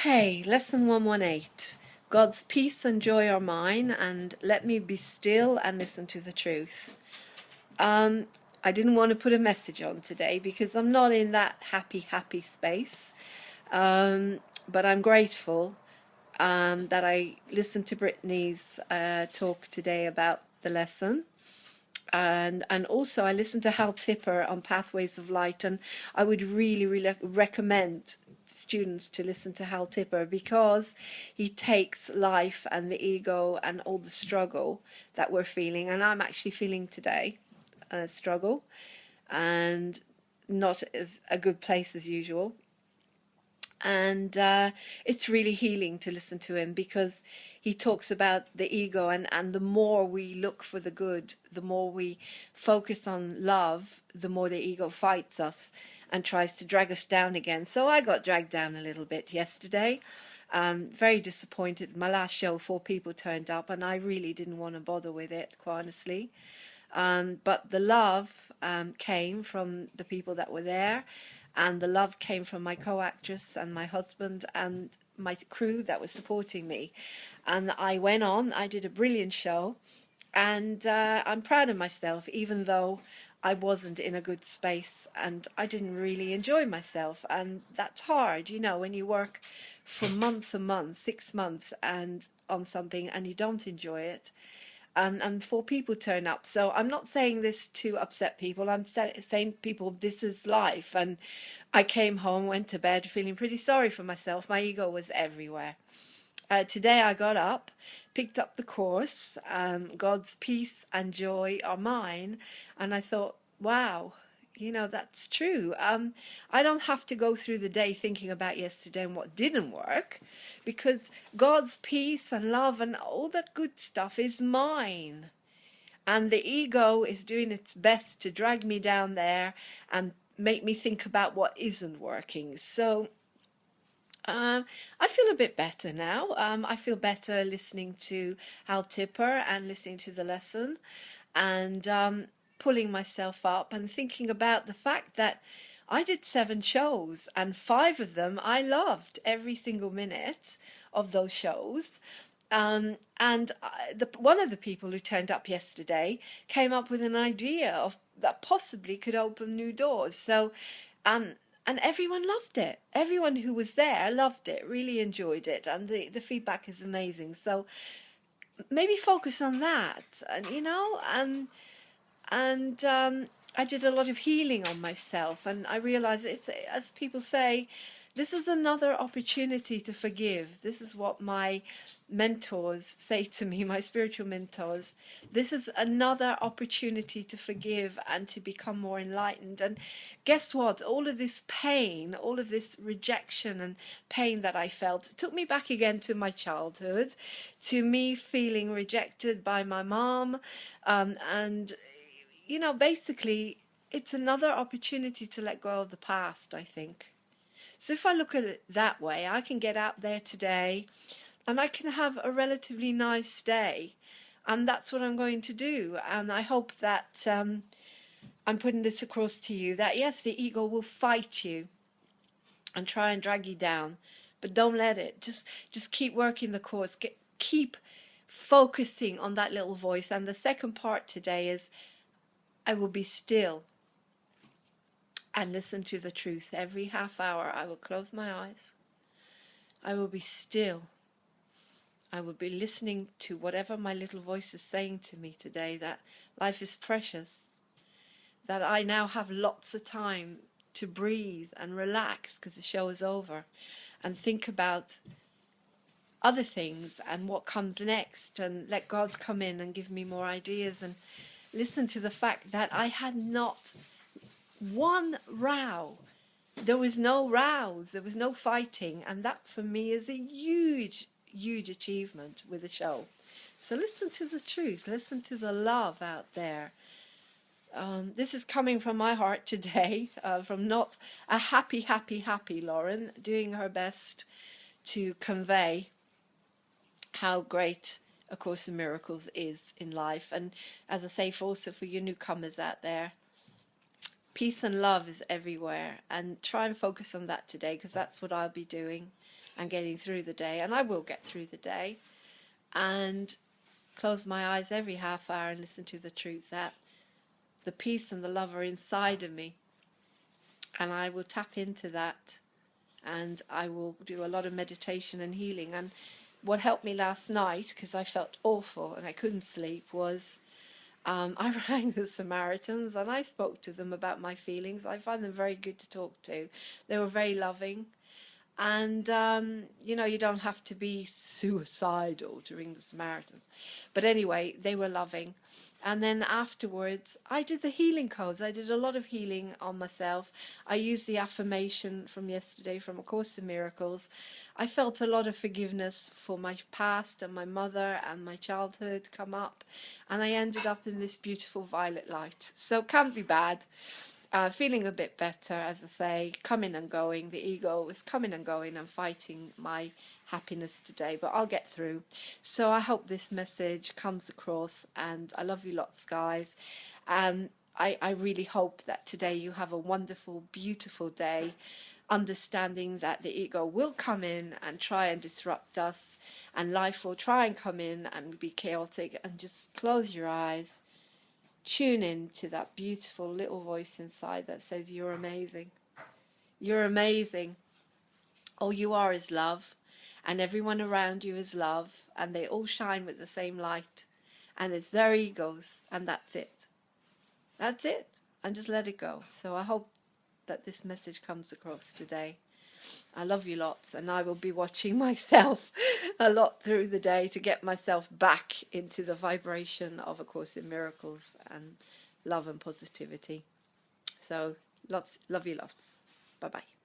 Hey, lesson 118. God's peace and joy are mine, and let me be still and listen to the truth. I didn't want to put a message on today because I'm not in that happy space. But I'm grateful that I listened to Brittany's talk today about the lesson. And also I listened to Hal Tipper on Pathways of Light, and I would really recommend students to listen to Hal Tipper because he takes life and the ego and all the struggle that we're feeling, and I'm actually feeling today struggle, and not as a good place as usual. And it's really healing to listen to him because he talks about the ego, and the more we look for the good, the more we focus on love, the more the ego fights us and tries to drag us down again. So I got dragged down a little bit yesterday. Very disappointed. My last show, 4 people turned up, and I really didn't want to bother with it, quite honestly. But the love came from the people that were there, and the love came from my co-actress and my husband and my crew that was supporting me. And I went on, I did a brilliant show, and I'm proud of myself, even though I wasn't in a good space and I didn't really enjoy myself. And that's hard, when you work for months and months, 6 months, and on something, and you don't enjoy it. And 4 people turn up. So I'm not saying this to upset people. I'm saying people, this is life. And I came home, went to bed feeling pretty sorry for myself. My ego was everywhere. Today I got up, picked up the course, God's peace and joy are mine. And I thought, wow, that's true. I don't have to go through the day thinking about yesterday and what didn't work, because God's peace and love and all that good stuff is mine. And the ego is doing its best to drag me down there and make me think about what isn't working. So I feel a bit better now. I feel better listening to Hal Tipper and listening to the lesson, and pulling myself up and thinking about the fact that I did 7 shows, and 5 of them I loved every single minute of those shows. And one of the people who turned up yesterday came up with an idea of that possibly could open new doors. So and everyone loved it. Everyone who was there loved it, really enjoyed it, and the feedback is amazing. So maybe focus on that, and I did a lot of healing on myself, and I realized it's, as people say, this is another opportunity to forgive. This is what my mentors say to me, my spiritual mentors. This is another opportunity to forgive and to become more enlightened. And guess what? All of this pain, all of this rejection and pain that I felt took me back again to my childhood, to me feeling rejected by my mom, and basically, it's another opportunity to let go of the past, I think. So if I look at it that way, I can get out there today and I can have a relatively nice day. And that's what I'm going to do. And I hope that I'm putting this across to you, that yes, the ego will fight you and try and drag you down, but don't let it. Just keep working the course. Keep focusing on that little voice. And the second part today is, I will be still and listen to the truth. Every half hour I will close my eyes. I will be still. I will be listening to whatever my little voice is saying to me today, that life is precious, that I now have lots of time to breathe and relax because the show is over, and think about other things and what comes next, and let God come in and give me more ideas, and listen to the fact that I had not one row. There was no rows, there was no fighting, and that for me is a huge achievement with the show. So listen to the truth, listen to the love out there. This is coming from my heart today, from not a happy Lauren, doing her best to convey how great A Course in Miracles is in life. And as I say, also for you newcomers out there, Peace and love is everywhere, and try and focus on that today, because that's what I'll be doing and getting through the day, and I will get through the day. And close my eyes every half hour and listen to the truth that the peace and the love are inside of me, and I will tap into that, and I will do a lot of meditation and healing. And what helped me last night, because I felt awful and I couldn't sleep, was I rang the Samaritans and I spoke to them about my feelings. I find them very good to talk to. They were very loving. And, you know, you don't have to be suicidal to ring the Samaritans. But anyway, they were loving. And then afterwards, I did the healing codes. I did a lot of healing on myself. I used the affirmation from yesterday from A Course in Miracles. I felt a lot of forgiveness for my past and my mother and my childhood come up. And I ended up in this beautiful violet light. So it can't be bad. Feeling a bit better, as I say, coming and going. The ego is coming and going and fighting my happiness today, but I'll get through. So I hope this message comes across, and I love you lots, guys. And I really hope that today you have a wonderful, beautiful day, understanding that the ego will come in and try and disrupt us, and life will try and come in and be chaotic, and just close your eyes. Tune in to that beautiful little voice inside that says, you're amazing. You're amazing. All you are is love, and everyone around you is love, and they all shine with the same light, and it's their egos, and that's it. That's it. And just let it go. So I hope that this message comes across today. I love you lots, and I will be watching myself a lot through the day to get myself back into the vibration of A Course in Miracles and love and positivity. So love you lots. Bye bye.